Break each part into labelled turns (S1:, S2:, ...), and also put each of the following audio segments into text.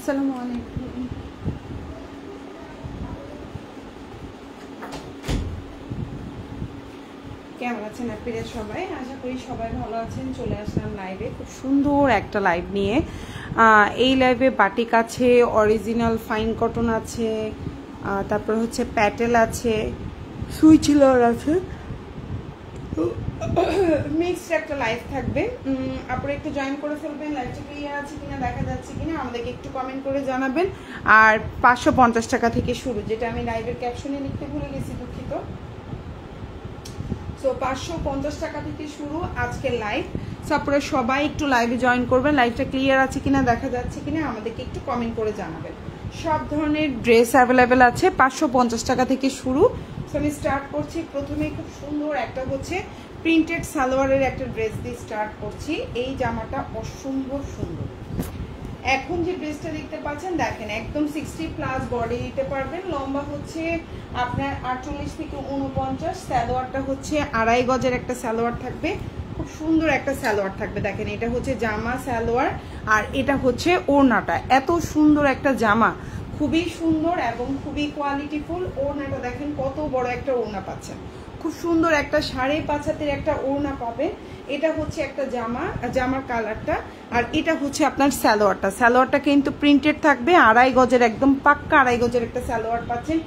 S1: আসসালামু আলাইকুম। কেমন আছেন আপনারা সবাই? আশা করি সবাই ভালো আছেন। চলে আসলাম লাইভে, খুব সুন্দর একটা লাইভ নিয়ে। এই লাইভে বাটিক আছে, অরিজিনাল ফাইন কটন আছে, তারপর হচ্ছে প্যাটেল আছে, সুইচ লর আছে, মিক্সড একটা লাইভ থাকবে। আপনারা একটু জয়েন করে ফেলবেন। লাইভটা ক্লিয়ার আছে কিনা, দেখা যাচ্ছে কিনা আমাদেরকে একটু কমেন্ট করে জানাবেন। আর 550 টাকা থেকে শুরু, যেটা আমি লাইভের ক্যাপশনে লিখতে ভুলে গেছি, দুঃখিত। সো 550 টাকা থেকে শুরু আজকের লাইভ। সো আপনারা সবাই একটু লাইভে জয়েন করবেন। লাইভটা ক্লিয়ার আছে কিনা, দেখা যাচ্ছে কিনা আমাদেরকে একটু কমেন্ট করে জানাবেন। সব ধরনের ড্রেস অ্যাভেলেবেল আছে, 550 টাকা থেকে শুরু। সো আমি স্টার্ট করছি। প্রথমে খুব সুন্দর একটা হচ্ছে প্রিন্টেড সালোয়ারের একটা ড্রেস দিয়ে স্টার্ট করছি। এই জামাটা অসম্ভব সুন্দর। এখন যে ড্রেসটা দেখতে পাচ্ছেন, দেখেন একদম 60+ বডি দিতে পারবেন। লম্বা হচ্ছে আপনার 48 থেকে 49। সালোয়ারটা হচ্ছে 2.5 গজের একটা সালোয়ার থাকবে, খুব সুন্দর একটা সালোয়ার থাকবে। দেখেন এটা হচ্ছে জামা সালোয়ার, আর এটা হচ্ছে ওড়নাটা। এত সুন্দর একটা জামা, খুবই সুন্দর এবং খুবই কোয়ালিটিফুল। ওড়নাটা দেখেন কত বড় একটা ওড়না পাচ্ছেন, খুব সুন্দর একটা 5.5 হাতের একটা ওড়না পাবেন। এটা হচ্ছে একটা জামা, জামার কালারটা। আর এটা হচ্ছে আপনার সালোয়ারটা। সালোয়ারটা কিন্তু প্রিন্টেড থাকবে, 2.5 গজের, একদম পাক্কা 2.5 গজের একটা সালোয়ার পাচ্ছেন।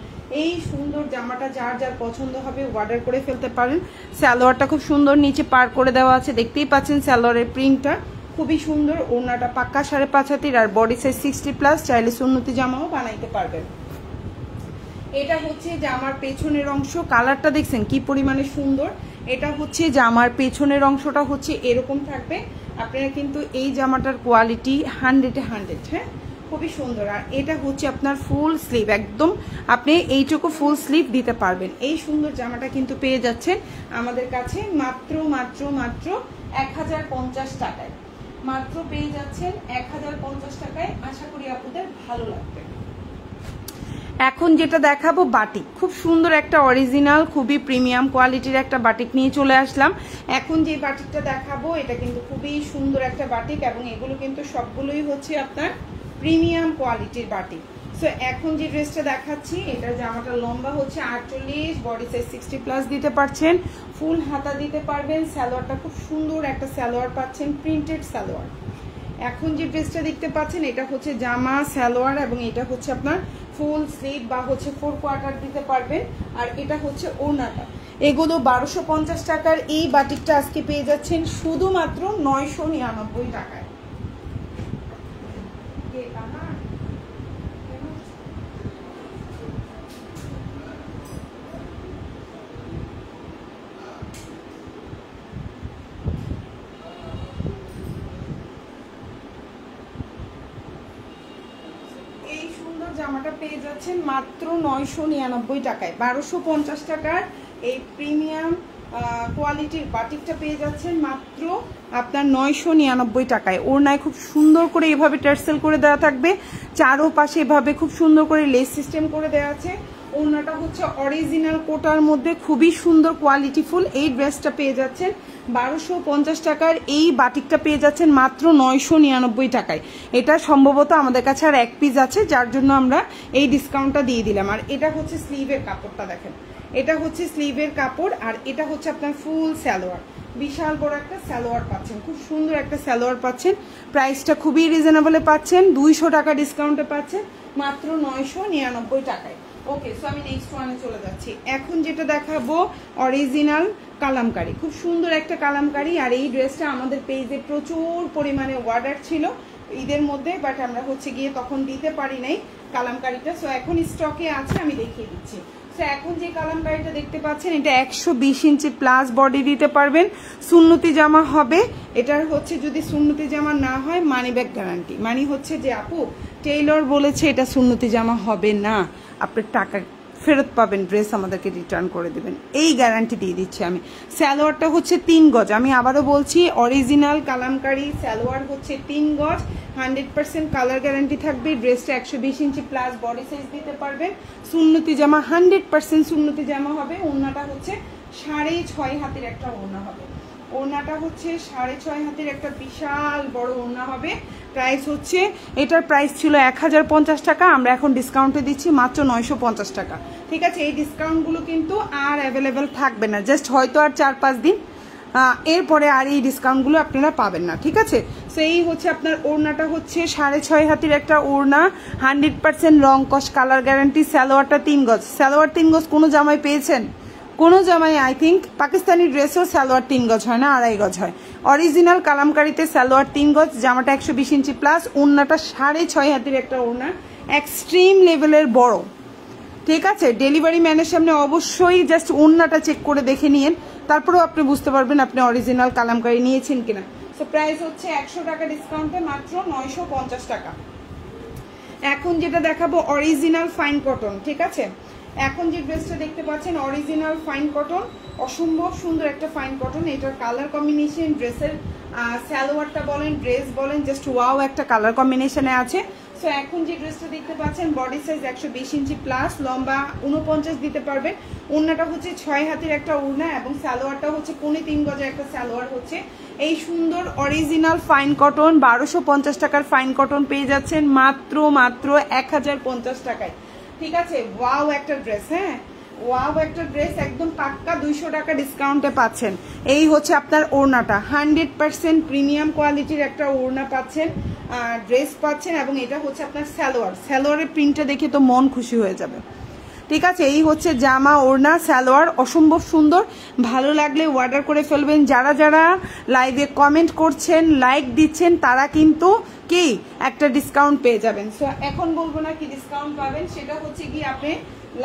S1: এই সুন্দর জামাটা যার যার পছন্দ হবে অর্ডার করে ফেলতে পারেন। সালোয়ারটা খুব সুন্দর, নিচে পার করে দেওয়া আছে, দেখতেই পাচ্ছেন সালোয়ারের প্রিন্টটা খুবই সুন্দর। ওড়নাটা পাক্কা 5.5 হাতের, আর বডি সাইজ 60+। চাইলে সুন্নতি জামাও বানাইতে পারবেন। এটা হচ্ছে জামার পেছনের অংশ। কালারটা দেখছেন কি পরিমাণে সুন্দর। এটা হচ্ছে জামার পেছনের অংশটা হচ্ছে এরকম থাকবে। আপনারা কিন্তু এই জামাটার কোয়ালিটি 100-এ 100, হ্যাঁ, খুবই সুন্দর। আর এটা হচ্ছে আপনার ফুল স্লিভ, একদম আপনি এইটুকু ফুল স্লিভ দিতে পারবেন। এই সুন্দর জামাটা কিন্তু পেয়ে যাচ্ছেন আমাদের কাছে মাত্র 1050 টাকায়। মাত্র পেয়ে যাচ্ছেন 1050 টাকায়। আশা করি আপনাদের ভালো লাগবে। এখন যেটা দেখাবো বাটিক, খুব সুন্দর একটা অরিজিনাল খুবই প্রিমিয়াম কোয়ালিটির একটা বাটিক নিয়ে চলে আসলাম। এখন যে বাটিকটা দেখাবো এটা কিন্তু খুবই সুন্দর একটা বাটিক, এবং এগুলো কিন্তু সবগুলোই হচ্ছে আপনার প্রিমিয়াম কোয়ালিটির বাটিক। সো এখন যে ড্রেসটা দেখাচ্ছি, এটা জামাটা লম্বা হচ্ছে 48, বডি সাইজ 60+ দিতে পারছেন, ফুল হাতা দিতে পারবেন। সালোয়ারটা খুব সুন্দর একটা সালোয়ার পাচ্ছেন, প্রিন্টেড সালোয়ার। এখন যে ড্রেসটা দেখতে পাচ্ছেন এটা হচ্ছে জামা সালোয়ার, এবং এটা হচ্ছে আপনার ফুল স্লিভ বা হচ্ছে 4 কোয়ার্টার দিতে পারবেন। আর এটা হচ্ছে ওড়নাটা। এগুলো 1250 টাকার এই বাটিকটা আজকে পেয়ে যাচ্ছেন শুধুমাত্র 999 টাকায়। জামাটা পেয়ে যাচ্ছেন মাত্র 999 টাকায়। 1250 টাকার এই প্রিমিয়াম কোয়ালিটির বাটিকটা পেয়ে যাচ্ছেন মাত্র আপনার 999 টাকায়। ওড়নায় খুব সুন্দর করে এভাবে টার্সেল করে দেওয়া থাকবে, চারোপাশে এভাবে খুব সুন্দর করে লেস সিস্টেম করে দেওয়া আছে। ওড়নাটা হচ্ছে অরিজিনাল কোটার মধ্যে, খুবই সুন্দর কোয়ালিটিফুল। এই ড্রেসটা পেয়ে যাচ্ছেন 1250 টাকার। এই বাটিকটা পেয়ে যাচ্ছেন মাত্র 999 টাকায়। এটা সম্ভবত আমাদের কাছে আর এক পিস আছে, যার জন্য আমরা এই ডিসকাউন্টটা দিয়ে দিলাম। আর এটা হচ্ছে স্লিভের কাপড়টা, দেখেন এটা হচ্ছে স্লিভের কাপড়, আর এটা হচ্ছে আপনার ফুল সালোয়ার। বিশাল বড় একটা সালোয়ার পাচ্ছেন, খুব সুন্দর একটা সালোয়ার পাচ্ছেন। প্রাইসটা খুবই রিজনেবলে পাচ্ছেন, 200 টাকা ডিসকাউন্টে পাচ্ছেন মাত্র 999 টাকায়। ওকে, সো আমি নেক্সট ওয়ানে চলে যাচ্ছি। এখন যেটা দেখাবো অরিজিনাল কালামকারি, খুব সুন্দর একটা কালামকারি। আর এই ড্রেসটা আমাদের পেজে প্রচুর পরিমাণে অর্ডার ছিল ঈদের মধ্যে, বাট আমরা হচ্ছে গিয়ে তখন দিতে পারি নাই কালামকারিটা। সো এখন স্টকে আছে, আমি দেখিয়ে দিচ্ছি। সো এখন যে কালামকারিটা দেখতে পাচ্ছেন, এটা 120 ইঞ্চি প্লাস বডি দিতে পারবেন, সুন্নতি জামা হবে। এটার হচ্ছে যদি সুন্নতি জামা না হয় মানি ব্যাক গ্যারান্টি, মানে হচ্ছে যে আপু টেইলর বলেছে এটা সুন্নতি জামা হবে না, আপনার টাকা ফেরত পাবেন, ড্রেস আমাদেরকে রিটার্ন করে দেবেন, এই গ্যারান্টি দিয়ে দিচ্ছি আমি। সালোয়ারটা হচ্ছে 3 গজ, আমি আবারও বলছি অরিজিনাল কালামকারি সালোয়ার হচ্ছে 3 গজ, 100% কালার গ্যারান্টি থাকবে। ড্রেসটা 120 ইঞ্চি প্লাস বডি সাইজ দিতে পারবেন। সুন্নতি জামা 100% সুন্নতি জামা হবে। ওড়নাটা হচ্ছে 6.5 হাতের একটা ওড়না হবে। ওড়নাটা হচ্ছে 6.5 হাতের একটা বিশাল বড় ওড়না হবে। প্রাইস হচ্ছে, এটার প্রাইস ছিল 1050 টাকা, আমরা এখন ডিসকাউন্টে দিচ্ছি মাত্র 950 টাকা। ঠিক আছে, এই ডিসকাউন্টগুলো কিন্তু আর অ্যাভেলেবেল থাকবে না, জাস্ট হয়তো আর 4-5 দিন, এরপরে আর এই ডিসকাউন্টগুলো আপনারা পাবেন না। ঠিক আছে, সো এই হচ্ছে আপনার ওড়নাটা হচ্ছে 6.5 হাতের একটা ওড়না, 100% রং কস কালার গ্যারান্টি। সালোয়ারটা 3 গজ, সালোয়ার 3 গজ কোনো জামাই পেয়েছেন? কোনো জামাই আই থিঙ্ক পাকিস্তানি ড্রেসও সালোয়ার 3 গজ হয় না, 2.5 গজ হয়। অরিজিনাল কালামকারিতে সালোয়ার 3 গজ, জামাটা 120 ইঞ্চি প্লাস, ওড়নাটা 6.5 হাতের একটা ওড়না, এক্সট্রিম লেভেলের বড়। ঠিক আছে, ডেলিভারি ম্যানের সামনে অবশ্যই জাস্ট ওড়নাটা চেক করে দেখে নিন, তারপরেও আপনি বুঝতে পারবেন আপনি অরিজিনাল কালামকারি নিয়েছেন কিনা। সো প্রাইস হচ্ছে 100 টাকা ডিসকাউন্টে মাত্র 950 টাকা। এখন যেটা দেখাবো অরিজিনাল ফাইন কটন। ঠিক আছে, এখন যে ড্রেসটা দেখতে পাচ্ছেন অরিজিনাল ফাইন কটন, অসম্ভব সুন্দর একটা ফাইন কটন। এটার কালার কম্বিনেশন, ড্রেসের সালোয়ারটা বলেন, ড্রেস বলেন, জাস্ট ওয়াও একটা কালার কম্বিনেশনে আছে। সো এখন যে ড্রেসটা দেখতে পাচ্ছেন বডি সাইজ 120 ইঞ্চি প্লাস, লম্বা 49 দিতে পারবেন। ওড়নাটা হচ্ছে 6 হাতের একটা ওড়না এবং সালোয়ারটা হচ্ছে 3.5 গজের একটা সালোয়ার হচ্ছে। এই সুন্দর অরিজিনাল ফাইন কটন 1250 টাকার ফাইন কটন পেয়ে যাচ্ছেন মাত্র 1050 টাকায়। ঠিক আছে, ওয়াও একটা ড্রেস, হ্যাঁ ওয়াও একটা ড্রেস, একদম পাক্কা 200 টাকা ডিসকাউন্টে পাচ্ছেন। এই হচ্ছে আপনার ওড়নাটা, 100% প্রিমিয়াম কোয়ালিটির একটা ওড়না পাচ্ছেন, ড্রেস পাচ্ছেন, এবং এটা হচ্ছে আপনার সালোয়ার। সালোয়ারের প্রিন্টটা দেখে তো মন খুশি হয়ে যাবে। ঠিক আছে, এই হচ্ছে জামা, ওড়না, সালোয়ার, অসম্ভব সুন্দর। ভালো লাগলে অর্ডার করে ফেলবেন। যারা যারা লাইভে কমেন্ট করছেন, লাইক দিচ্ছেন, তারা কিন্তু কি একটা ডিসকাউন্ট পেয়ে যাবেন। সো এখন বলবো না কি ডিসকাউন্ট পাবেন, সেটা হচ্ছে কি আপনি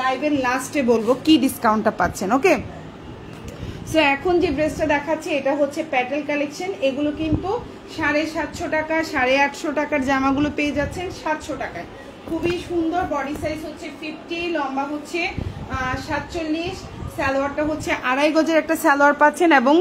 S1: লাইভের লাস্টে বলবো কি ডিসকাউন্টটা পাচ্ছেন। ওকে, সো এখন যে ড্রেসটা দেখাচ্ছি এটা হচ্ছে প্যাটেল কালেকশন। এগুলো কিন্তু 750 টাকা, 850 টাকার জামাগুলো পেয়ে যাচ্ছেন 700 টাকায়। খুবই সুন্দর, বডি সাইজ হচ্ছে 50, লম্বা হচ্ছে 47, সালোয়ারটা হচ্ছে 2.5 গজের একটা সালোয়ার পাচ্ছেন এবং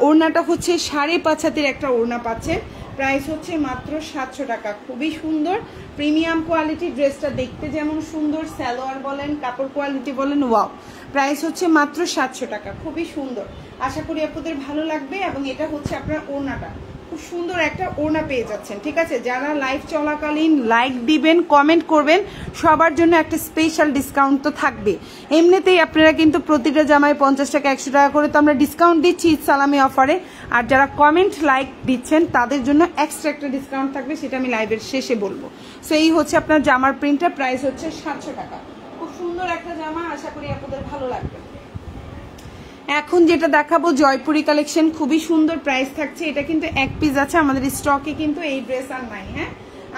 S1: ওড়নাটা হচ্ছে 5.5 হাতের একটা ওড়না পাচ্ছেন। প্রাইস হচ্ছে মাত্র 700 টাকা। খুবই সুন্দর প্রিমিয়াম কোয়ালিটি, ড্রেসটা দেখতে যেমন সুন্দর, সালোয়ার বলেন, কাপড় কোয়ালিটি বলেন, ওয়াও। প্রাইস হচ্ছে মাত্র 700 টাকা, খুবই সুন্দর। আশা করি আপনাদের ভালো লাগবে। এবং এটা হচ্ছে আপনার ওড়নাটা, খুব সুন্দর একটা ওড়না পেয়ে যাচ্ছেন। ঠিক আছে, যারা লাইভ চলাকালীন লাইক দিবেন, কমেন্ট করবেন, সবার জন্য একটা স্পেশাল ডিসকাউন্ট তো থাকবে। এমনিতেই আপনারা কিন্তু প্রতিটা জামায় 50 টাকা 100 টাকা করে তো আমরা ডিসকাউন্ট দিচ্ছি সালামি অফারে, আর যারা কমেন্ট লাইক দিচ্ছেন তাদের জন্য এক্সট্রা একটা ডিসকাউন্ট থাকবে, সেটা আমি লাইভের শেষে বলবো। সো এই হচ্ছে আপনার জামার প্রিন্টটা, প্রাইস হচ্ছে 700 টাকা। খুব সুন্দর একটা জামা, আশা করি আপনাদের ভালো লাগবে। এখন যেটা দেখাবো জয়পুরি কালেকশন, খুবই সুন্দর, প্রাইস থাকছে, এটা কিন্তু এক পিস আছে, আমাদের স্টকে কিন্তু এই ড্রেস আর নাই। হ্যাঁ,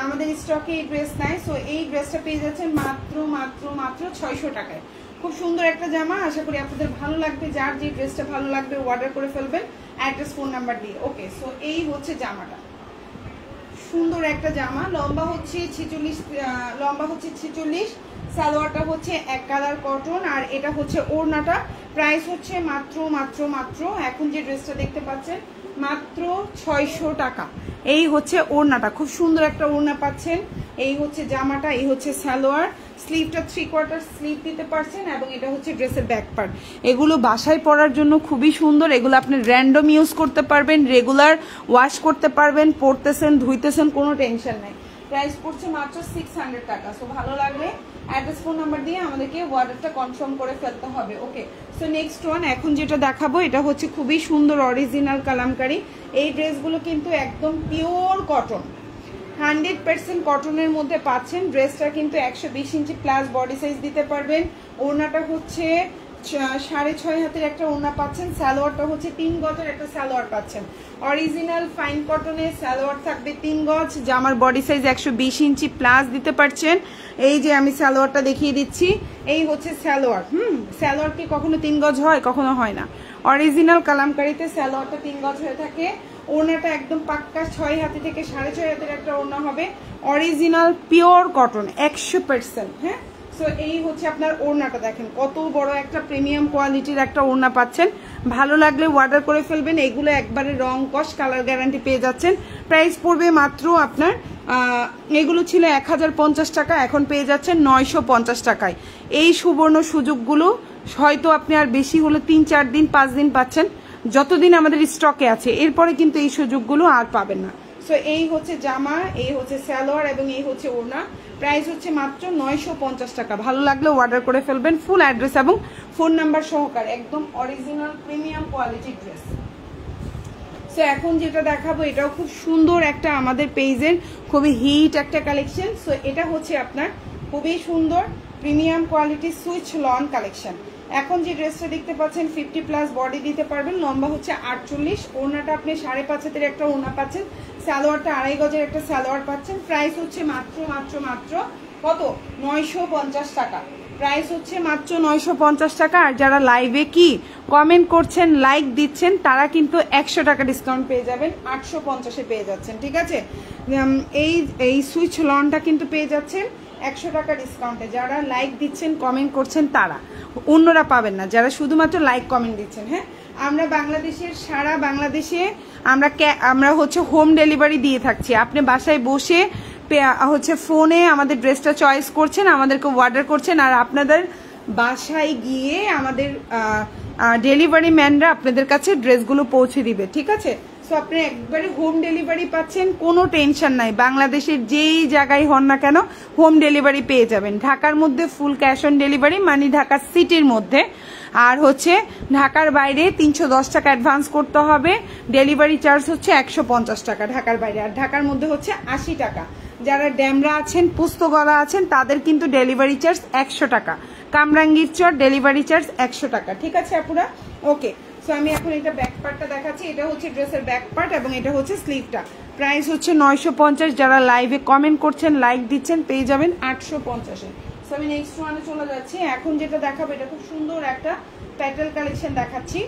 S1: আমাদের স্টকে এই ড্রেস নাই। সো এই ড্রেসটা পেয়ে যাচ্ছে মাত্র মাত্র মাত্র 600 টাকায়। খুব সুন্দর একটা জামা, আশা করি আপনাদের ভালো লাগবে। যার যে ড্রেসটা ভালো লাগবে অর্ডার করে ফেলবেন অ্যাড্রেস, ফোন নাম্বার দিয়ে। ওকে, সো এই হচ্ছে জামাটা, সুন্দর একটা জামা, লম্বা হচ্ছে 46, সালোয়ারটা হচ্ছে এক কালার কটন, আর এটা হচ্ছে ওড়নাটা। প্রাইস হচ্ছে মাত্র মাত্র মাত্র, এখন যে ড্রেসটা দেখতে পাচ্ছেন মাত্র 600 টাকা। এই হচ্ছে ওড়নাটা, খুব সুন্দর একটা ওড়না পাচ্ছেন। এই হচ্ছে জামাটা, এই হচ্ছে সালোয়ার, স্লিভটা 3/4 স্লিভ দিতে পারছেন, এবং এটা হচ্ছে ড্রেসের ব্যাক পার্ট। এগুলো বাসায় পরার জন্য খুবই সুন্দর, এগুলো আপনি র্যান্ডম ইউজ করতে পারবেন, রেগুলার ওয়াশ করতে পারবেন, পরতেছেন ধুইতেছেন, কোনো টেনশন নাই। প্রাইস পড়ছে মাত্র 600 টাকা। সো ভালো লাগলে অ্যাড্রেস, ফোন নাম্বার দিয়ে আমাদেরকে অর্ডারটা কনফার্ম করে ফেলতে হবে। ওকে, সো নেক্সট ওয়ান, এখন যেটা দেখাবো এটা হচ্ছে খুবই সুন্দর অরিজিনাল কালামকারি। এই ড্রেসগুলো কিন্তু একদম পিওর কটন, 100% কটনের মধ্যে পাচ্ছেন। ড্রেসটা কিন্তু 120 ইঞ্চি প্লাস বডি সাইজ দিতে পারবেন। ওড়নাটা হচ্ছে 6.5 হাতের একটা ওড়না পাচ্ছেন, সালোয়ারটা হচ্ছে 3 গজের একটা সালোয়ার পাচ্ছেন। অরিজিনাল ফাইন কটনের সালোয়ার থাকবে 3 গজ, জামার বডি সাইজ 120 ইঞ্চি প্লাস দিতে পারছেন। এই যে আমি সালোয়ারটা দেখিয়ে দিচ্ছি, এই হচ্ছে সালোয়ার। সালোয়ার কি কখনো 3 গজ হয়? কখনো হয় না। অরিজিনাল কালামকারিতে সালোয়ারটা 3 গজ হয়ে থাকে। ওড়নাটা একদম পাক্কা 6 হাতে থেকে 6.5 হাতের একটা ওড়না হবে, অরিজিনাল পিওর কটন 100%। হ্যাঁ, সো এই হচ্ছে আপনার ওড়নাটা, দেখেন কত বড় একটা প্রিমিয়াম কোয়ালিটির একটা ওড়না পাচ্ছেন। ভালো লাগলে অর্ডার করে ফেলবেন। এগুলো একবারে রং কস কালার গ্যারান্টি পেয়ে যাচ্ছেন। প্রাইস পড়বে মাত্র আপনার, এগুলো ছিল 1050 টাকা, এখন পেয়ে যাচ্ছেন 950 টাকায়। এই সুবর্ণ সুযোগগুলো হয়তো আপনি আর বেশি হলে 3-4 দিন 5 দিন পাচ্ছেন, যতদিন আমাদের স্টকে আছে, এরপরে কিন্তু এই সুযোগগুলো আর পাবেন না। সো এই হচ্ছে জামা, এই হচ্ছে সালোয়ার এবং এই হচ্ছে ওড়না। প্রাইস হচ্ছে মাত্র 950 টাকা। ভালো লাগলে অর্ডার করে ফেলবেন, ফুল অ্যাড্রেস এবং ফোন নাম্বার সহকারে, একদম অরিজিনাল প্রিমিয়াম কোয়ালিটির ড্রেস। সো এখন যেটা দেখাবো এটাও খুব সুন্দর একটা আমাদের পেজের খুবই হিট একটা কালেকশন। সো এটা হচ্ছে আপনার খুবই সুন্দর premium quality switch lawn collection. এখন যে ড্রেসটা দেখতে পাচ্ছেন 50+ বডি দিতে পারবেন, লম্বা হচ্ছে 48, ওড়নাটা আপনি 5.5 হাতের একটা ওড়না পাচ্ছেন, সালোয়ারটা 2.5 গজের একটা সালোয়ার পাচ্ছেন। প্রাইস হচ্ছে মাত্র কত 950 টাকা। প্রাইস হচ্ছে মাত্র 950 টাকা। আর যারা লাইভে কি কমেন্ট করছেন, লাইক দিচ্ছেন, তারা কিন্তু 100 টাকা ডিসকাউন্ট পেয়ে যাবেন, 850-এ পেয়ে যাচ্ছেন। ঠিক আছে, এই সুইচ লনটা কিন্তু পেয়ে যাচ্ছেন 100 টাকা ডিসকাউন্টে। যারা লাইক দিচ্ছেন, কমেন্ট করছেন, তারা, অন্যরা পাবেন না যারা শুধুমাত্র লাইক কমেন্ট দিচ্ছেন। হ্যাঁ, আমরা বাংলাদেশের সারা বাংলাদেশে আমরা হচ্ছে হোম ডেলিভারি দিয়ে থাকছি। আপনি বাসায় বসে হচ্ছে ফোনে আমাদের ড্রেসটা চয়েস করছেন, আমাদেরকে অর্ডার করছেন, আর আপনাদের বাসায় গিয়ে আমাদের ডেলিভারি ম্যানরা আপনাদের কাছে ড্রেসগুলো পৌঁছে দিবে। ঠিক আছে, সো আপনি একবারে হোম ডেলিভারি পাচ্ছেন, কোনো টেনশন নাই। বাংলাদেশের যেই জায়গায় হন না কেন হোম ডেলিভারি পেয়ে যাবেন। ঢাকার মধ্যে ফুল ক্যাশ অন ডেলিভারি, মানে ঢাকা সিটির মধ্যে, আর হচ্ছে ঢাকার বাইরে 310 টাকা অ্যাডভান্স করতে হবে। ডেলিভারি চার্জ হচ্ছে 150 টাকা ঢাকার বাইরে, আর ঢাকার মধ্যে হচ্ছে 80 টাকা। যারা ড্যামরা আছেন, পুস্তগলা আছেন, তাদের কিন্তু ডেলিভারি চার্জ 100 টাকা। কামরাঙ্গীর চর ডেলিভারি চার্জ 100 টাকা। ঠিক আছে আপুরা, ওকে। সো আমি এখন এটা ব্যাক পার্টটা দেখাচ্ছি। এটা হচ্ছে ড্রেসের ব্যাক পার্ট এবং এটা হচ্ছে স্লিভটা। প্রাইস হচ্ছে 950। যারা লাইভে কমেন্ট করছেন, লাইক দিচ্ছেন, পেয়ে যাবেন 850-এ। সো আমি নেক্সট ওয়ানে চলে যাচ্ছি। এখন যেটা দেখাবো এটা খুব সুন্দর একটা প্যাটেল কালেকশন দেখাচ্ছি।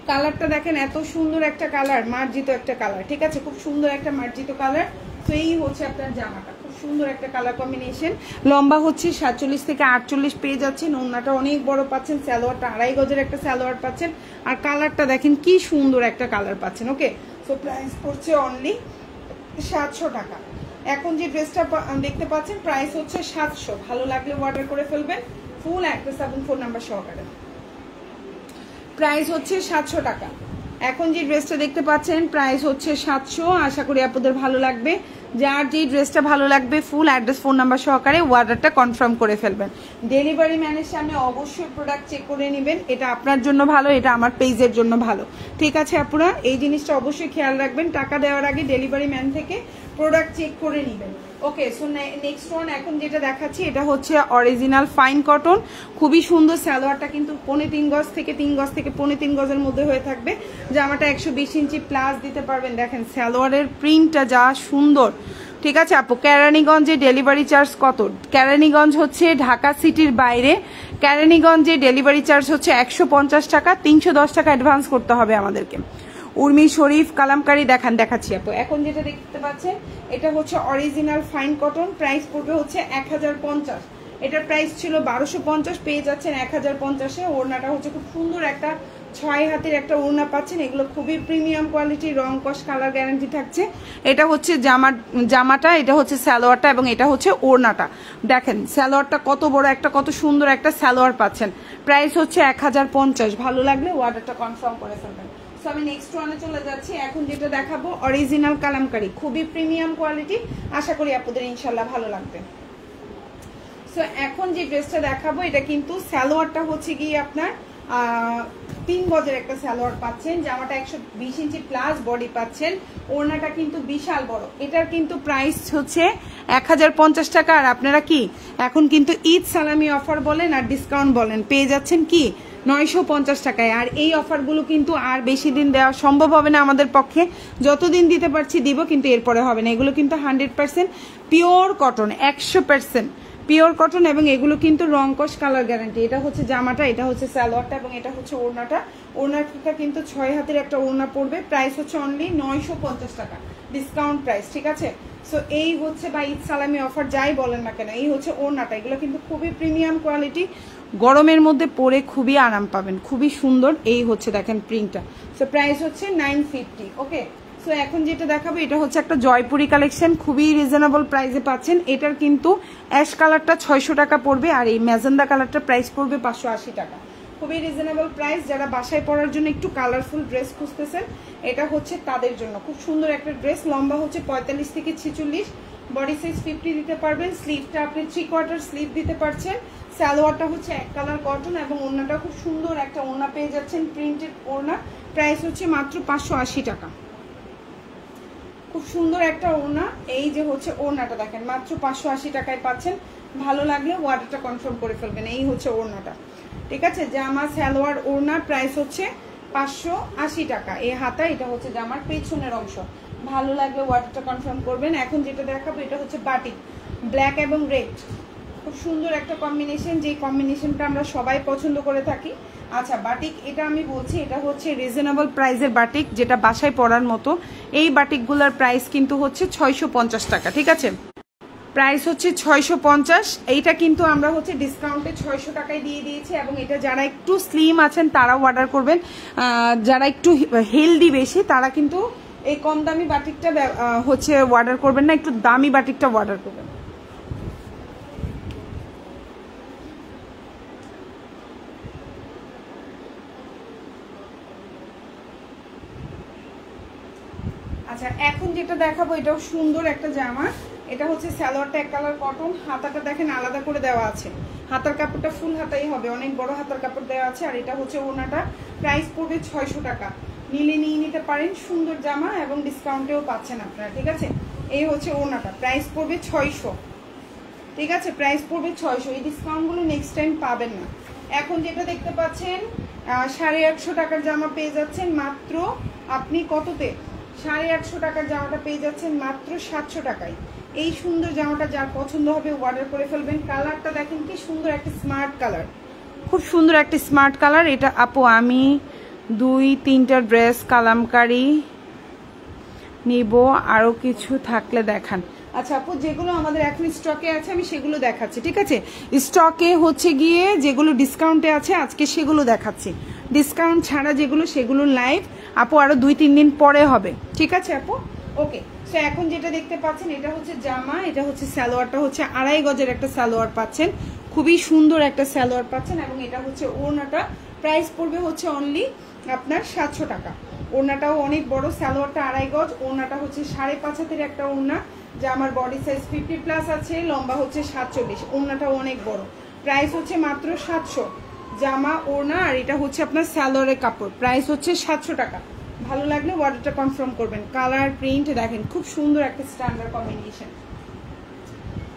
S1: কালারটা দেখেন, এত সুন্দর একটা কালার, মার্জিত একটা কালার। ঠিক আছে, খুব সুন্দর একটা মার্জিত কালার। তো এই হচ্ছে আপনার জামাটা, খুব সুন্দর একটা কালার কম্বিনেশন। লম্বা হচ্ছে 47 থেকে 48 পেয়ে যাচ্ছেন, ওড়নাটা অনেক বড় পাচ্ছেন, সালোয়ারটা 2.5 গজের একটা সালোয়ার পাচ্ছেন, আর কালারটা দেখেন কি সুন্দর একটা কালার পাচ্ছেন। ওকে, সো প্রাইস পড়ছে অনলি 700 টাকা। এখন যে ড্রেসটা দেখতে পাচ্ছেন প্রাইস হচ্ছে 700। ভালো লাগলে অর্ডার করে ফেলবেন, ফুল অ্যাড্রেস এবং ফোন নাম্বার সহকারে। প্রাইস হচ্ছে 700 টাকা। এখন যে ড্রেসটা দেখতে পাচ্ছেন প্রাইস হচ্ছে 700। আশা করি আপনাদের ভালো লাগবে। যার যে ড্রেসটা ভালো লাগবে ফুল অ্যাড্রেস ফোন নাম্বার সহকারে অর্ডারটা কনফার্ম করে ফেলবেন। ডেলিভারি ম্যানের সামনে অবশ্যই প্রোডাক্ট চেক করে নেবেন, এটা আপনার জন্য ভালো, এটা আমার পেজের জন্য ভালো। ঠিক আছে আপুরা, এই জিনিসটা অবশ্যই খেয়াল রাখবেন। টাকা দেওয়ার আগে ডেলিভারি ম্যান থেকে প্রোডাক্ট চেক করে নেবেন। ওকে, সো নেক্সট ওয়ান এখন যেটা দেখাচ্ছি এটা হচ্ছে অরিজিনাল ফাইন কটন, খুবই সুন্দর। সালোয়ারটা কিন্তু 3.5 গজ থেকে 3 গজ থেকে 3.5 গজের মধ্যে হয়ে থাকবে। জামাটা 120 ইঞ্চি প্লাস দিতে পারবেন। দেখেন সালোয়ারের প্রিন্টটা যা সুন্দর। ঠিক আছে আপু, কেরানীগঞ্জে ডেলিভারি চার্জ কত? কেরানীগঞ্জ হচ্ছে ঢাকা সিটির বাইরে। কেরানীগঞ্জে ডেলিভারি চার্জ হচ্ছে 150 টাকা, 310 টাকা অ্যাডভান্স করতে হবে আমাদেরকে। উর্মি শরীফ কালামকারী দেখাচ্ছি আপু। এখন যেটা দেখতে পাচ্ছেন এটা হচ্ছে অরিজিনাল ফাইন কটন, প্রাইস পড়বে হচ্ছে 1050। এটার প্রাইস ছিল 1250, পেয়ে যাচ্ছেন 1050-এ। ওড়নাটা হচ্ছে খুব সুন্দর একটা 6 হাতের একটা ওড়না পাচ্ছেন। এগুলো খুবই প্রিমিয়াম কোয়ালিটি, রং কস কালার গ্যারান্টি থাকছে। এটা হচ্ছে জামাটা, এটা হচ্ছে সালোয়ারটা এবং এটা হচ্ছে ওড়নাটা। দেখেন সালোয়ারটা কত বড় একটা, কত সুন্দর একটা সালোয়ার পাচ্ছেন। প্রাইস হচ্ছে 1050। ভালো লাগলে অর্ডারটা কনফার্ম করে ফেলবেন। সো আমি নেক্সট ওয়ানে চলে যাচ্ছি। এখন যেটা দেখাবো অরিজিনাল কালামকারী, খুবই প্রিমিয়াম কোয়ালিটি। আশা করি আপনাদের ইনশাল্লাহ ভালো লাগবে। সো এখন যে ড্রেসটা দেখাবো এটা কিন্তু সালোয়ারটা হচ্ছে গিয়ে আপনার 3 গজের একটা সালোয়ার পাচ্ছেন। জামাটা 120 ইঞ্চি প্লাস বডি পাচ্ছেন। ওড়নাটা কিন্তু বিশাল বড়। এটার কিন্তু প্রাইস হচ্ছে 1050 টাকা। আর আপনারা কি এখন কিন্তু ঈদ সালামি অফার বলেন আর ডিসকাউন্ট বলেন, পেয়ে যাচ্ছেন কি 950 টাকায়। আর এই অফারগুলো কিন্তু আর বেশি দিন দেওয়া সম্ভব হবে না আমাদের পক্ষে। যতদিন দিতে পারছি দিব, কিন্তু এরপরে হবে না। এগুলো কিন্তু 100% পিওর কটন, 100% পিওর কটন, এবং এগুলো কিন্তু রংকশ কালার গ্যারান্টি। এটা হচ্ছে জামাটা, এটা হচ্ছে সালোয়ারটা এবং এটা হচ্ছে ওড়নাটা। ওড়নাটা কিন্তু 6 হাতের একটা ওড়না পড়বে। প্রাইস হচ্ছে অনলি 950 টাকা, ডিসকাউন্ট প্রাইস। ঠিক আছে, সো এই হচ্ছে বা ঈদ সালামি অফার যাই বলেন না কেন, এই হচ্ছে ওড়নাটা। এগুলো কিন্তু খুবই প্রিমিয়াম কোয়ালিটি, গরমের মধ্যে পরে খুবই আরাম পাবেন, খুবই সুন্দর। এই হচ্ছে দেখেন প্রিন্টটা। সো প্রাইস হচ্ছে 950। ওকে, সো এখন যেটা দেখাবো এটা হচ্ছে একটা জয়পুরি কালেকশন, খুবই রিজনেবল প্রাইসে পাচ্ছেন। এটার কিন্তু অ্যাশ কালারটা 600 টাকা পড়বে, আর এই ম্যাজেন্ডা কালারটা প্রাইস পড়বে 580 টাকা। খুবই রিজনেবল প্রাইস। যারা বাসায় পরার জন্য একটু কালারফুল ড্রেস খুঁজতেছেন এটা হচ্ছে তাদের জন্য খুব সুন্দর একটা ড্রেস। লম্বা হচ্ছে 45 থেকে 46, বডি সাইজ 50 দিতে পারবেন। স্লিভটা আপনি 3/4 স্লিভ দিতে পারছেন। সালোয়ারটা হচ্ছে এক কালার কটন এবং ওড়নাটা খুব সুন্দর একটা ওড়না পেয়ে যাচ্ছেন, প্রিন্টেড ওড়না। প্রাইস হচ্ছে মাত্র 580 টাকা। খুব সুন্দর একটা ওড়না, এই যে হচ্ছে ওড়নাটা দেখেন মাত্র 580 টাকায় পাচ্ছেন। ভালো লাগলে অর্ডারটা কনফার্ম করে ফেলবেন। এই হচ্ছে ওড়নাটা, ঠিক আছে। জামা সালোয়ার ওড়না প্রাইস হচ্ছে 580 টাকা। এই হাতা, এটা হচ্ছে জামার পেছনের অংশ। ভালো লাগলে অর্ডারটা কনফার্ম করবেন। এখন যেটা দেখাবো এটা হচ্ছে বাটিক, ব্ল্যাক এবং রেড, খুব সুন্দর একটা কম্বিনেশন, যে কম্বিনেশনটা আমরা সবাই পছন্দ করে থাকি। আচ্ছা বাটিক, এটা আমি বলছি এটা হচ্ছে রিজনেবল প্রাইসের বাটিক, যেটা বাসায় পরার মতো। এই বাটিকগুলোর প্রাইস কিন্তু হচ্ছে 650 টাকা, ঠিক আছে। প্রাইস হচ্ছে 650। এইটা কিন্তু আমরা হচ্ছে ডিসকাউন্টে 600 টাকায় দিয়ে দিয়েছি। এবং এটা যারা একটু স্লিম আছেন তারাও অর্ডার করবেন, যারা একটু হেলদি বেশি তারা কিন্তু এই কম দামি বাটিকটা হচ্ছে অর্ডার করবেন না, একটু দামি বাটিকটা অর্ডার করবেন। আচ্ছা এখন যেটা দেখাবো এটাও সুন্দর একটা জামা। এটা হচ্ছে সালোয়ারটা এক কালার কটন, হাতাটা দেখেন আলাদা করে দেওয়া আছে। হাতার কাপড়টা ফুল হাতাই হবে, অনেক বড় হাতার কাপড় দেওয়া আছে। আর এটা হচ্ছে ওড়নাটা, প্রাইস পড়বে 600 টাকা। নিলে নিয়ে নিতে পারেন, সুন্দর জামা এবং ডিসকাউন্টেও পাচ্ছেন আপনারা, ঠিক আছে। এই হচ্ছে ওড়নাটা, প্রাইস পড়বে 600, ঠিক আছে। প্রাইস পড়বে 600। এই ডিসকাউন্টগুলো নেক্সট টাইম পাবেন না। এখন যেটা দেখতে পাচ্ছেন 850 টাকার জামা পেয়ে যাচ্ছেন মাত্র আপনি কততে, 850 টাকার জামাটা পেয়ে যাচ্ছেন মাত্র 700 টাকায়। এই সুন্দর জামাটা যার পছন্দ হবে অর্ডার করে ফেলবেন। কালারটা দেখেন কি সুন্দর, একটা স্মার্ট কালার, খুব সুন্দর একটা স্মার্ট কালার। এটা আপু আমি 2-3টা ড্রেস কালামকারি নিব, আরও কিছু থাকলে দেখান। আচ্ছা আপু, যেগুলো আমাদের এখন স্টকে আছে আমি সেগুলো দেখাচ্ছি, ঠিক আছে। স্টকে হচ্ছে গিয়ে যেগুলো ডিসকাউন্টে আছে আজকে সেগুলো দেখাচ্ছি। ডিসকাউন্ট ছাড়া যেগুলো সেগুলো লাইভ আপু আরো 2-3 দিন পরে হবে, ঠিক আছে আপু। ওকে, সো এখন যেটা দেখতে পাচ্ছেন এটা হচ্ছে জামা, এটা হচ্ছে সালোয়ারটা হচ্ছে 2.5 গজের একটা সালোয়ার পাচ্ছেন, খুবই সুন্দর একটা সালোয়ার পাচ্ছেন। এবং এটা হচ্ছে ওড়নাটা, প্রাইস পড়বে হচ্ছে অনলি আপনার 700 টাকা। ওড়নাটাও অনেক বড়, সালোয়ারটা 2.5 গজ, ওড়নাটা হচ্ছে 5.5 হাতের একটা ওড়না, যা আমার বডি সাইজ 50+ আছে, লম্বা হচ্ছে 47, ওড়নাটাও অনেক বড়। প্রাইস হচ্ছে মাত্র 700, জামা ওড়না। আর এটা হচ্ছে আপনার সালোয়ারের কাপড়, প্রাইস হচ্ছে 700 টাকা। ভালো লাগলে অর্ডারটা কনফার্ম করবেন। কালার প্রিন্ট দেখেন খুব সুন্দর একটা স্ট্যান্ডার্ড কম্বিনেশন।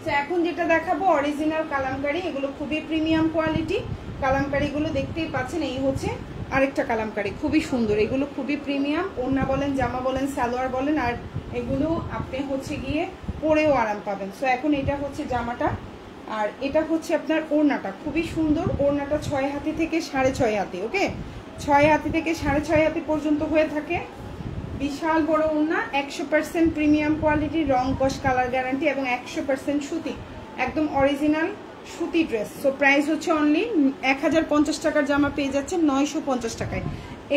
S1: তো এখন যেটা দেখাবো অরিজিনাল কালামকারী, এগুলো খুবই প্রিমিয়াম কোয়ালিটি কালামকারীগুলো দেখতেই পাচ্ছেন। এই হচ্ছে আরেকটা কালামকারী, খুবই সুন্দর, এগুলো খুবই প্রিমিয়াম। ওড়না বলেন, জামা বলেন, সালোয়ার বলেন, আর এগুলো আপনি হচ্ছে গিয়ে পরেও আরাম পাবেন। সো এখন এটা হচ্ছে জামাটা, আর এটা হচ্ছে আপনার ওড়নাটা, খুবই সুন্দর। ওড়নাটা 6 হাতি থেকে 6.5 হাতি, ওকে, 6 হাতি থেকে 6.5 হাতি পর্যন্ত হয়ে থাকে। বিশাল বড় ওড়না, 100% প্রিমিয়াম কোয়ালিটি, রং কস কালার গ্যারান্টি এবং 100% সুতি, একদম অরিজিনাল সুতি ড্রেস। সো প্রাইস হচ্ছে অনলি 1050 টাকার জামা পেয়ে যাচ্ছেন 950 টাকায়।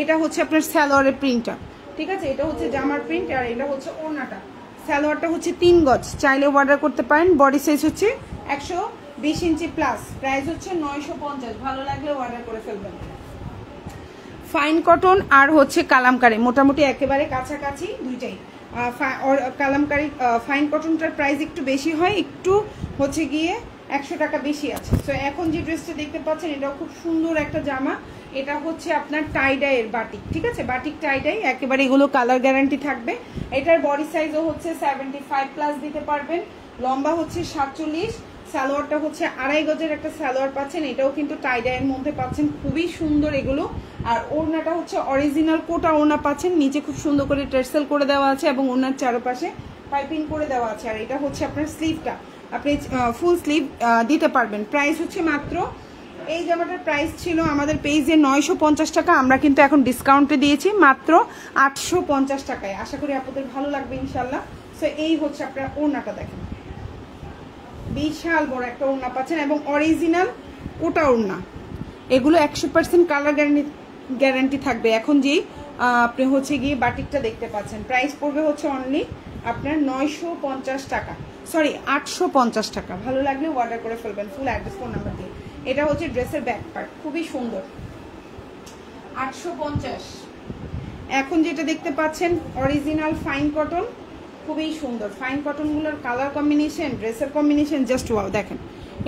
S1: এটা হচ্ছে আপনার সালোয়ারের প্রিন্টটা, ঠিক আছে। এটা হচ্ছে জামার প্রিন্ট, আর এটা হচ্ছে ওড়নাটা। সালোয়ারটা হচ্ছে 3 গজ, চাইলে অর্ডার করতে পারেন। বডি সাইজ হচ্ছে 120 ইঞ্চি প্লাস, প্রাইস হচ্ছে 950। ভালো লাগলে অর্ডার করে ফেলবেন। ফাইন কটন আর হচ্ছে কালামকারি মোটামুটি একেবারে কাছাকাছি দুইটাই। কালামকারি ফাইন কটনটার প্রাইস একটু বেশি হয়, একটু হচ্ছে গিয়ে 100 টাকা বেশি আছে। সো এখন যে ড্রেসটা দেখতে পাচ্ছেন এটাও খুব সুন্দর একটা জামা। এটা হচ্ছে আপনার টাইডাইয়ের বাটিক, ঠিক আছে, বাটিক টাইডাই, একেবারে এগুলো কালার গ্যারান্টি থাকবে। এটার বডি সাইজও হচ্ছে 75+ দিতে পারবেন, লম্বা হচ্ছে 47, সালোয়ারটা হচ্ছে 2.5 গজের একটা সালোয়ার পাচ্ছেন, এটাও কিন্তু টাইডাইয়ের মধ্যে পাচ্ছেন, খুবই সুন্দর এগুলো। আর ওড়নাটা হচ্ছে অরিজিনাল কোটা ওড়না পাচ্ছেন, নিচে খুব সুন্দর করে টার্সেল করে দেওয়া আছে এবং ওড়নার চারপাশে পাইপিং করে দেওয়া আছে। আর এটা হচ্ছে আপনার স্লিভটা, আপনি ফুল স্লিভ দিতে পারবেন। প্রাইস হচ্ছে মাত্র, এই জামাটার প্রাইস ছিল আমাদের পেজে 950 টাকা, আমরা কিন্তু এখন ডিসকাউন্টে দিয়েছি মাত্র 850 টাকায়। আশা করি আপনাদের ভালো লাগবে ইনশাল্লাহ। সো এই হচ্ছে আপনার ওড়নাটা, দেখেন বিশাল বড় একটা ওড়না পাচ্ছেন এবং অরিজিনাল কোটা ওড়না, এগুলো 100% কালার গ্যারান্টি থাকবে। এখন যেই আপনি হচ্ছে গিয়ে বাটিকটা দেখতে পাচ্ছেন, প্রাইস পড়বে হচ্ছে অনলি আপনার 950 টাকা, সরি 850 টাকা। ভালো লাগলে অর্ডার করে ফেলবেন ফুল অ্যাড্রেস ফোন নাম্বার দিয়ে। এটা হচ্ছে ড্রেসের ব্যাক পার্ট, খুবই সুন্দর, 850। এখন যেটা দেখতে পাচ্ছেন অরিজিনাল ফাইন কটন, খুবই সুন্দর ফাইন কটনগুলোর কালার কম্বিনেশন, ড্রেসের কম্বিনেশন জাস্ট ওয়াও। দেখেন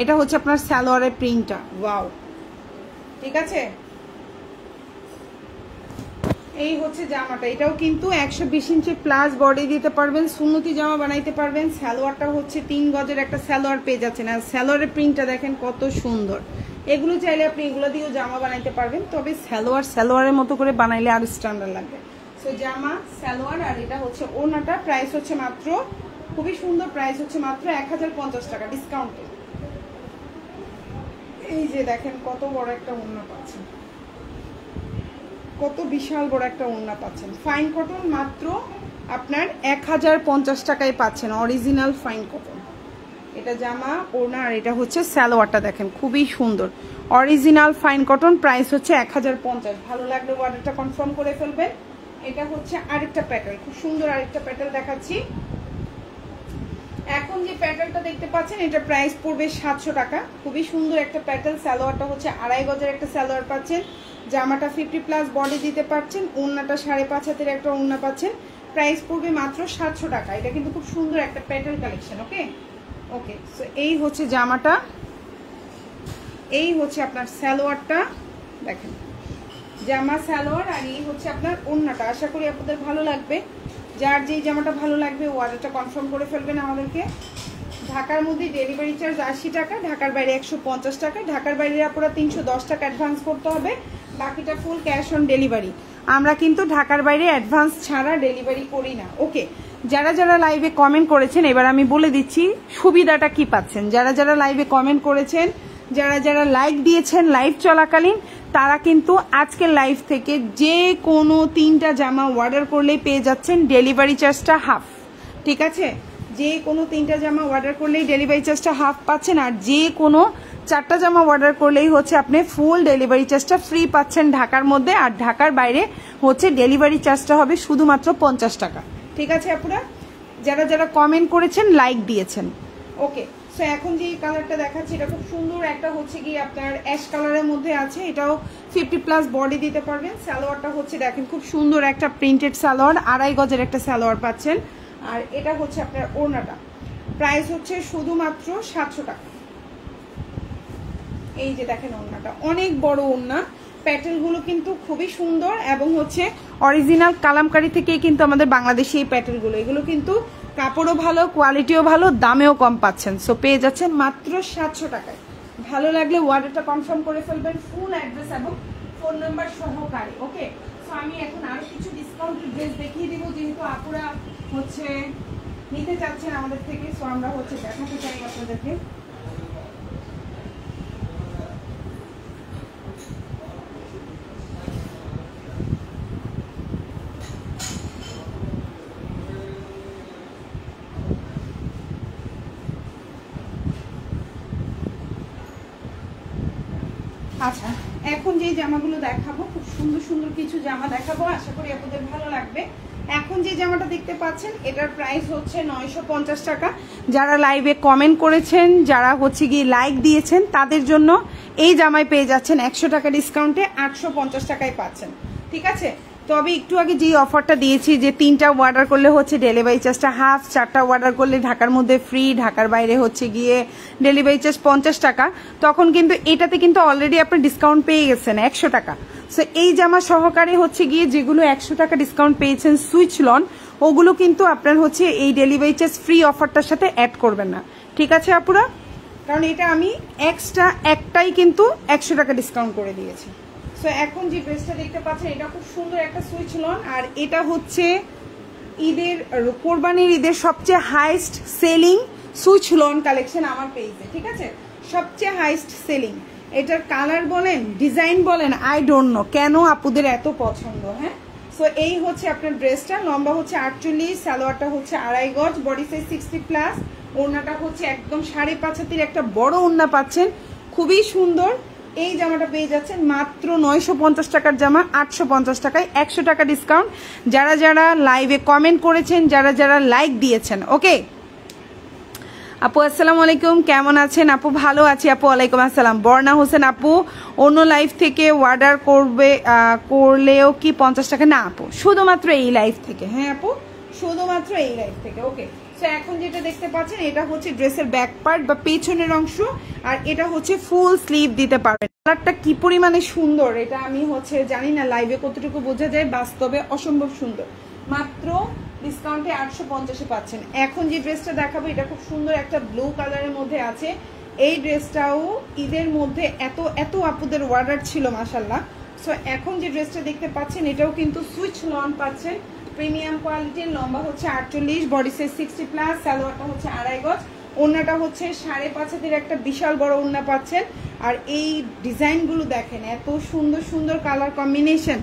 S1: এটা হচ্ছে আপনার সালোয়ারের প্রিন্টটা, ওয়াও। ঠিক আছে, এই হচ্ছে জামাটা, এটাও কিন্তু 120 ইঞ্চি প্লাস বডি দিতে পারবেন, সুন্নতি জামা বানাইতে পারবেন। সালোয়ারটা হচ্ছে 3 গজের একটা সালোয়ার পেয়ে যাচ্ছেন, আর সালোয়ারের প্রিন্টটা দেখেন কত সুন্দর। এগুলো চাইলে আপনি এগুলো দিয়েও জামা বানাইতে পারবেন, তবে সালোয়ারের মতো করে বানাইলে আর স্ট্যান্ডার্ড লাগবে। সো জামা সালোয়ার, আর এটা হচ্ছে ওড়নাটা, প্রাইস হচ্ছে মাত্র, খুবই সুন্দর প্রাইস হচ্ছে মাত্র 1050 টাকা ডিসকাউন্টে। এই যে দেখেন কত বড় একটা ওড়না পাচ্ছেন, কত বিশাল বড় একটা ওড়না পাচ্ছেন। ফাইন কটন মাত্র আপনার 1050 টাকায় পাচ্ছেন, অরিজিনাল ফাইন কটন। এটা জামা ওড়না, আর এটা হচ্ছে সালোয়ারটা দেখেন খুবই সুন্দর, অরিজিনাল ফাইন কটন, প্রাইস হচ্ছে 1050। ভালো লাগলে অর্ডারটা কনফার্ম করে ফেলবেন। এটা হচ্ছে আরেকটা প্যাটার্ন, খুব সুন্দর আরেকটা প্যাটার্ন দেখাচ্ছি। এখন যে প্যাটার্নটা দেখতে পাচ্ছেন এটা প্রাইস পড়বে 700 টাকা, খুবই সুন্দর একটা প্যাটার্ন। সালোয়ারটা হচ্ছে 2.5 গজের একটা সালোয়ার পাচ্ছেন, জামাটা 50 প্লাস বডি দিতে পারছেন, ওড়নাটা 5.5 হাতের একটা ওড়না পাচ্ছেন, প্রাইস পড়বে মাত্র 700 টাকা। এটা কিন্তু খুব সুন্দর একটা প্যাটার্ন কালেকশন। ওকে ওকে, সো এই হচ্ছে জামাটা, এই হচ্ছে আপনার সালোয়ারটা, দেখেন জামা সালোয়ার, আর এই হচ্ছে আপনার ওড়নাটা। আশা করি আপনাদের ভালো লাগবে, যার যেই জামাটা ভালো লাগবে অর্ডারটা কনফার্ম করে ফেলবেন আমাদেরকে। ঢাকার মধ্যে ডেলিভারি চার্জ 80 টাকা, ঢাকার বাইরে 150 টাকা, ঢাকার বাইরে আপনারা 310 টাকা অ্যাডভান্স করতে হবে, বাকিটা ফুল ক্যাশ অন ডেলিভারি। আমরা কিন্তু ঢাকার বাইরে অ্যাডভান্স ছাড়া ডেলিভারি করি না। ওকে, যারা যারা লাইভে কমেন্ট করেছেন এবার আমি বলে দিচ্ছি সুবিধাটা কি পাচ্ছেন। যারা যারা লাইভে কমেন্ট করেছেন, যারা যারা লাইক দিয়েছেন লাইভ চলাকালীন, তারা কিন্তু আজকের লাইভ থেকে যে কোনো 3টা জামা অর্ডার করলেই পেয়ে যাচ্ছেন ডেলিভারি চার্জটা হাফ। ঠিক আছে, যে কোনো 3টা জামা অর্ডার করলেই ডেলিভারি চার্জটা হাফ পাচ্ছেন, আর যে কোনো 4টা জামা অর্ডার করলেই হচ্ছে আপনি ফুল ডেলিভারি চার্জটা ফ্রি পাচ্ছেন ঢাকার মধ্যে, আর ঢাকার বাইরে হচ্ছে ডেলিভারি চার্জটা হবে শুধুমাত্র 50 টাকা। ঠিক আছে আপনারা যারা যারা কমেন্ট করেছেন লাইক দিয়েছেন। ওকে, সো এখন যে কালারটা দেখাচ্ছি এটা খুব সুন্দর একটা হচ্ছে কি আপনার অ্যাশ কালারের মধ্যে আছে, এটাও 50 প্লাস বডি দিতে পারবেন। সালোয়ারটা হচ্ছে দেখেন খুব সুন্দর একটা প্রিন্টেড সালোয়ার, 2.5 গজের একটা সালোয়ার পাচ্ছেন, আর এটা হচ্ছে আপনার ওড়নাটা, প্রাইস হচ্ছে শুধুমাত্র 700 টাকা। এই যে দেখেন ওড়নাটা অনেক বড় ওড়না, প্যাটেলগুলো কিন্তু খুবই সুন্দর, এবং হচ্ছে অরিজিনাল কালামকারী থেকেই কিন্তু আমাদের বাংলাদেশি এই প্যাটেলগুলো, এগুলো কিন্তু কাপড়ও ভালো, কোয়ালিটিও ভালো, দামেও কম পাচ্ছেন। সো পেয়ে যাচ্ছেন মাত্র 700 টাকায়। ভালো লাগলে অর্ডারটা কনফার্ম করে ফেলবেন, ফুল অ্যাড্রেস এবং ফোন নাম্বার সহকারে। ওকে, সো আমি এখন আরো কিছু ডিসকাউন্টেড ড্রেস দেখিয়ে দিব, যেহেতু আপুরা হচ্ছে নিতে চাচ্ছেন আমাদের থেকে, সো আমরা হচ্ছে দেখাতে চাই আপনাদেরকে। আচ্ছা, এখন যে জামাগুলো দেখাবো খুব সুন্দর সুন্দর কিছু জামা দেখাবো, আশা করি আপনাদের ভালো লাগবে। এখন যে জামাটা দেখতে পাচ্ছেন এটার প্রাইস হচ্ছে 950 টাকা। যারা লাইভে কমেন্ট করেছেন, যারা হচ্ছে গিয়ে লাইক দিয়েছেন, তাদের জন্য এই জামায় পেয়ে যাচ্ছেন 100 টাকা ডিসকাউন্টে 850 টাকায় পাচ্ছেন। ঠিক আছে, তবে একটু আগে যে অফারটা দিয়েছি যে 3টা অর্ডার করলে হচ্ছে ডেলিভারি চার্জটা হাফ, 4টা অর্ডার করলে ঢাকার মধ্যে ফ্রি, ঢাকার বাইরে হচ্ছে গিয়ে ডেলিভারি চার্জ 50 টাকা, তখন কিন্তু এটাতে কিন্তু অলরেডি আপনি ডিসকাউন্ট পেয়ে গেছেন 100 টাকা। সো এই জামা সহকারে হচ্ছে গিয়ে যেগুলো 100 টাকা ডিসকাউন্ট পেয়েছেন সুইচ লন, ওগুলো কিন্তু আপনার হচ্ছে এই ডেলিভারি চার্জ ফ্রি অফারটার সাথে অ্যাড করবেন না। ঠিক আছে আপুরা, কারণ এটা আমি এক্সট্রা একটাই কিন্তু 100 টাকা ডিসকাউন্ট করে দিয়েছি। সো এখন যে ড্রেসটা দেখতে পাচ্ছেন এটা খুব সুন্দর একটা সুইচ লন, আর এটা হচ্ছে ঈদের কোরবানির ঈদের সবচেয়ে highest selling Swiss lawn collection আমার পেজে। ঠিক আছে, সবচেয়ে হাইস্ট সেলিং। এটার কালার বলেন, ডিজাইন বলেন, আই ডোন্ট নো কেন আপুদের এত পছন্দ। হ্যাঁ, সো এই হচ্ছে আপনার ড্রেসটা, লম্বা হচ্ছে 48, সালোয়ারটা হচ্ছে 2.5 গজ, বডি সাইজ 60 প্লাস, ওড়নাটা হচ্ছে একদম 5.5 হাতের একটা বড় ওড়না পাচ্ছেন, খুবই সুন্দর। এই জামাটা পেয়ে যাচ্ছেন মাত্র 950 টাকার জামা 850 টাকায়, 100 টাকা ডিসকাউন্ট। যারা যারা লাইভে কমেন্ট করেছেন, যারা যারা লাইক দিয়েছেন। ওকে, আপু আসসালামু আলাইকুম, কেমন আছেন আপু? ভালো আছি আপু, ওয়ালাইকুম আসসালাম। বর্ণা হোসেন আপু, অন্য লাইভ থেকে অর্ডার করলেও কি 50 টাকা? না আপু, শুধুমাত্র এই লাইভ থেকে। হ্যাঁ আপু, শুধুমাত্র এই লাইভ থেকে। ওকে, তো এখন যেটা দেখতে পাচ্ছেন এটা হচ্ছে ড্রেসের ব্যাক পার্ট বা পেছনের অংশ, আর এটা হচ্ছে ফুল স্লিভ দিতে পারবেন। কালারটা কি পরিমাণে সুন্দর এটা আমি হচ্ছে জানি না লাইভে কতটুকু বোঝা যায়, বাস্তবে অসম্ভব সুন্দর। মাত্র ডিসকাউন্টে 850-এ পাচ্ছেন। এখন যে ড্রেসটা দেখাবো এটা খুব সুন্দর একটা ব্লু কালারের মধ্যে আছে। এই ড্রেসটাও ঈদের মধ্যে এত এত আপুদের অর্ডার ছিল মাশাল্লাহ। সো এখন যে ড্রেসটা দেখতে পাচ্ছেন এটাও কিন্তু সুইচ লন পাচ্ছেন, প্রিমিয়াম কোয়ালিটির। লম্বা হচ্ছে 48, বডি সাইজ 60+, সালোয়ারটা হচ্ছে 2.5 গজ, ওড়নাটা হচ্ছে 5.5 হাতের একটা বিশাল বড় ওড়না পাচ্ছেন। আর এই ডিজাইনগুলো দেখেন, এত সুন্দর সুন্দর কালার কম্বিনেশন,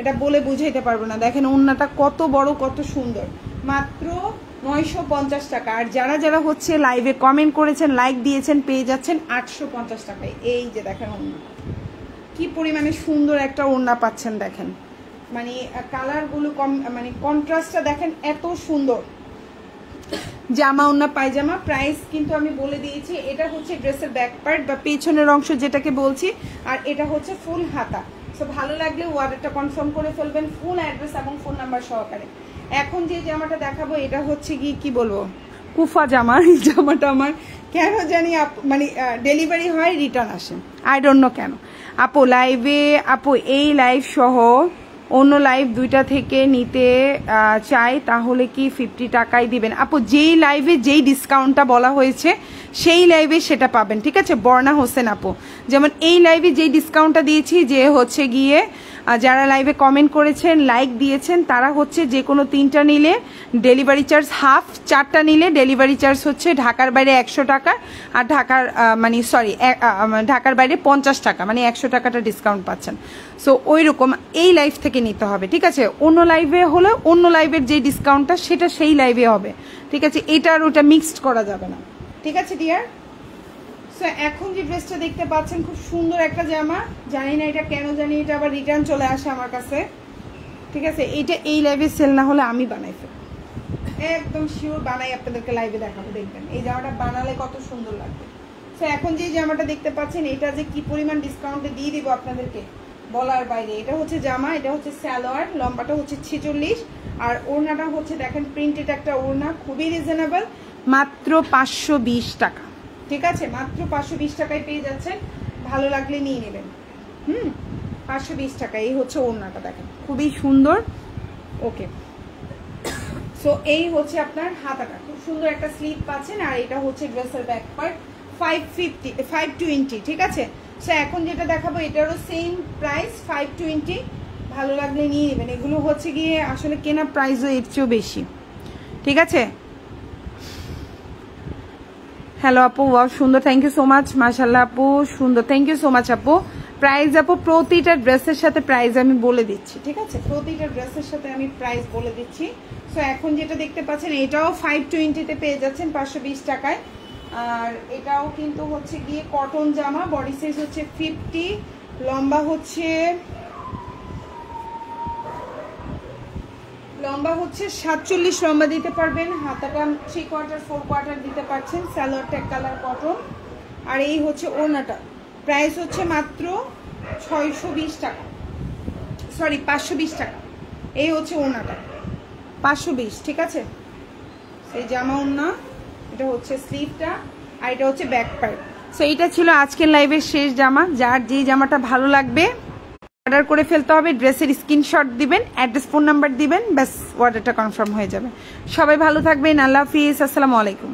S1: এটা বলে বুঝাইতে পারবো না। দেখেন ওড়নাটা কত বড়, কত সুন্দর। মাত্র 950 টাকা। আর যারা যারা হচ্ছে লাইভে কমেন্ট করেছেন, লাইক দিয়েছেন, পেয়ে যাচ্ছেন 850 টাকায়। এই যে দেখেন ওড়না কি পরিমাণে সুন্দর একটা ওড়না পাচ্ছেন। দেখেন মানে কালারগুলো মানে কন্ট্রাস্টটা দেখেন এত সুন্দর। জামা ওড়না পায়জামা। প্রাইস কিন্তু আমি বলে দিয়েছি, এটা হচ্ছে ড্রেসের ব্যাক পার্ট বা পেছনের অংশ যেটাকে বলছি, আর এটা হচ্ছে ফুল হাতা। সো ভালো লাগলে অর্ডারটা কনফার্ম করে ফেলবেন ফুল অ্যাড্রেস এবং ফোন নাম্বার সহকারে। এখন যে জামাটা দেখাবো এটা হচ্ছে কি বলবো, কুফা জামা। এই জামাটা আমার কেন জানি মানে ডেলিভারি হয়, রিটার্ন আসে, আই ডোন্ট নো কেন। আপু লাইভে, আপু এই লাইভ সহ অন্য লাইভ দুইটা থেকে নিতে চাই তাহলে কি 50 টাকায় দিবেন? আপু যেই লাইভে যেই ডিসকাউন্টটা বলা হয়েছে সেই লাইভে সেটা পাবেন, ঠিক আছে? বর্ণা হোসেন আপু, যেমন এই লাইভে যেই ডিসকাউন্টটা দিয়েছি, যে হচ্ছে গিয়ে যারা লাইভে কমেন্ট করেছেন, লাইক দিয়েছেন, তারা হচ্ছে যে কোনো 3টা নিলে ডেলিভারি চার্জ হাফ, 4টা নিলে ডেলিভারি চার্জ হচ্ছে ঢাকার বাইরে 100 টাকা, আর ঢাকার বাইরে 50 টাকা, মানে 100 টাকাটা ডিসকাউন্ট পাচ্ছেন। সো ওই রকম এই লাইভ থেকে নিতে হবে, ঠিক আছে? অন্য লাইভে হলে অন্য লাইভের যে ডিসকাউন্টটা সেটা সেই লাইভে হবে, ঠিক আছে? এটা আর ওটা মিক্সড করা যাবে না, ঠিক আছে ডিয়ার? সো এখন যে ড্রেসটা দেখতে পাচ্ছেন খুব সুন্দর একটা জামা, জানি না এটা কেন জানি এটা আবার রিটার্ন চলে আসে আমার কাছে, ঠিক আছে? এইটা এই লাইভে সেল না হলে আমি বানাই ফেলবো, একদম শিওর বানাই, আপনাদেরকে লাইভে দেখাবো, দেখবেন এই জামাটা বানালে কত সুন্দর লাগবে। সো এখন যে জামাটা দেখতে পাচ্ছেন এটা যে কি পরিমাণ ডিসকাউন্টে দিয়ে দিব আপনাদেরকে বলার বাইরে। এটা হচ্ছে জামা, এটা হচ্ছে সালোয়ার, লম্বাটা হচ্ছে 46, আর ওড়নাটা হচ্ছে দেখেন প্রিন্টেড একটা ওড়না, খুবই রিজনেবল, মাত্র 520 টাকা, ঠিক আছে? মাত্র 520 টাকায় পেয়ে যাচ্ছেন, ভালো লাগলে নিয়ে নেবেন। 520 টাকা। এই হচ্ছে ওড়নাটা, দেখেন খুবই সুন্দর। ওকে, সো এই হচ্ছে আপনার হাতাটা, খুব সুন্দর একটা স্লিভ পাচ্ছেন, আর এটা হচ্ছে ড্রেসের ব্যাক পার্ট। 520, ঠিক আছে? সো এখন যেটা দেখাবো এটারও সেম প্রাইস 520, ভালো লাগলে নিয়ে নেবেন। এগুলো হচ্ছে গিয়ে আসলে কেনা প্রাইসও এর চেয়েও বেশি, ঠিক আছে? হ্যালো আপু, ওয়াও সুন্দর, থ্যাংক ইউ সো মাচ, মাশাল্লাহ আপু সুন্দর, থ্যাংক ইউ সো মাচ আপু। প্রাইস আপু প্রতিটা ড্রেসের সাথে প্রাইস আমি বলে দিচ্ছি, ঠিক আছে? প্রতিটা ড্রেসের সাথে আমি প্রাইস বলে দিচ্ছি। সো এখন যেটা দেখতে পাচ্ছেন এটাও 520-তে পেয়ে যাচ্ছেন 520 টাকায়। আর এটাও কিন্তু হচ্ছে গিয়ে কটন জামা, বডি সাইজ হচ্ছে 50, লম্বা হচ্ছে 47 লম্বা দিতে পারবেন, হাতাটা 3/4 4/4 দিতে পারছেন, সালোয়ারটা এক কালার কটন, আর এই হচ্ছে ওড়নাটা। প্রাইস হচ্ছে মাত্র 620 টাকা, সরি 520 টাকা। এই হচ্ছে ওড়নাটা 520, ঠিক আছে? সেই জামা ওড়না, এটা হচ্ছে স্লিভটা, আর এটা হচ্ছে ব্যাক পার্ট। সো এইটা ছিল আজকের লাইভের শেষ জামা। যার যে জামাটা ভালো লাগবে অর্ডার করে ফেলতে হবে, ড্রেসের স্ক্রিনশট দিবেন, অ্যাড্রেস ফোন নাম্বার দিবেন, ব্যাস অর্ডারটা কনফার্ম হয়ে যাবে। সবাই ভালো থাকবেন, আল্লাহ হাফিজ, আসসালামু আলাইকুম।